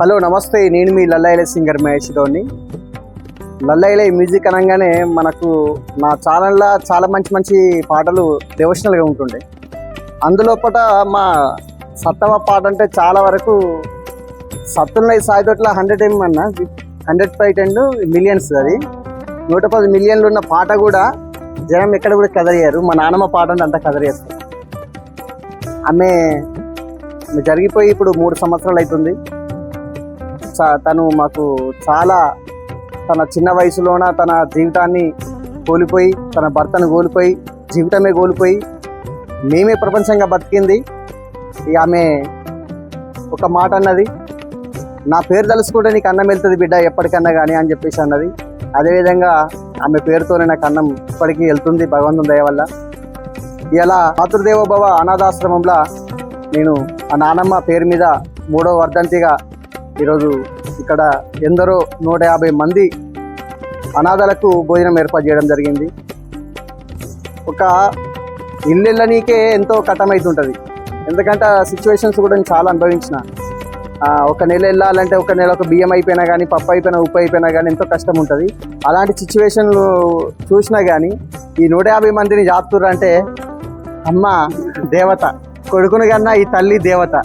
Hello నమస్తే, నేను మీ లల్లైలే singer Mahesh గౌడ్ని. లల్లైలే music అనగానే మనకు నా ఛానల్లో చాలా మంచి మంచి పాటలు డివోషనల్గా ఉంటుండే. అందులోపట మా సత్తవ పాట అంటే చాలా వరకు సత్తున్నది సాయితోట్ల 100 అన్న 100 మిలియన్స్, అది 110 మిలియన్లు ఉన్న పాట కూడా జనం ఎక్కడ కూడా కదరియరు. మా నాన్నమ్మ పాట అంటే అంతా కదరేస్తారు. ఆమె జరిగిపోయి ఇప్పుడు 3 సంవత్సరాలు అవుతుంది. తను మాకు చాలా తన చిన్న వయసులోన తన జీవితాన్ని కోల్పోయి, తన భర్తను కోల్పోయి, జీవితమే కోల్పోయి మేమే ప్రపంచంగా బతికింది. ఆమె ఒక మాట అన్నది, నా పేరు తలుసుకుంటే నీకు అన్నం వెళ్తుంది బిడ్డ ఎప్పటికన్నా కానీ అని చెప్పేసి అన్నది. అదేవిధంగా ఆమె పేరుతోనే నాకు అన్నం ఇప్పటికీ వెళ్తుంది భగవంతుని దయ వల్ల. ఇలా మాతృదేవోభవ అనాథాశ్రమంలో నేను ఆ నానమ్మ పేరు మీద 3వ వర్ధంతిగా ఈరోజు ఇక్కడ ఎందరో 150 మంది అనాథలకు భోజనం ఏర్పాటు చేయడం జరిగింది. ఒక ఇల్లెళ్ళనీకే ఎంతో కట్టమవుతుంటుంది. ఎందుకంటే ఆ సిచ్యువేషన్స్ కూడా నేను చాలా అనుభవించిన. ఒక నెల వెళ్ళాలంటే ఒక నెల ఒక బియ్యం అయిపోయినా కానీ, పప్పు అయిపోయినా, ఉప్పు అయిపోయినా కానీ ఎంతో కష్టం ఉంటుంది. అలాంటి సిచ్యువేషన్లు చూసినా కానీ ఈ 150 మందిని జాతుర్రు అంటే అమ్మ దేవత, కొడుకుని కన్నా ఈ తల్లి దేవత.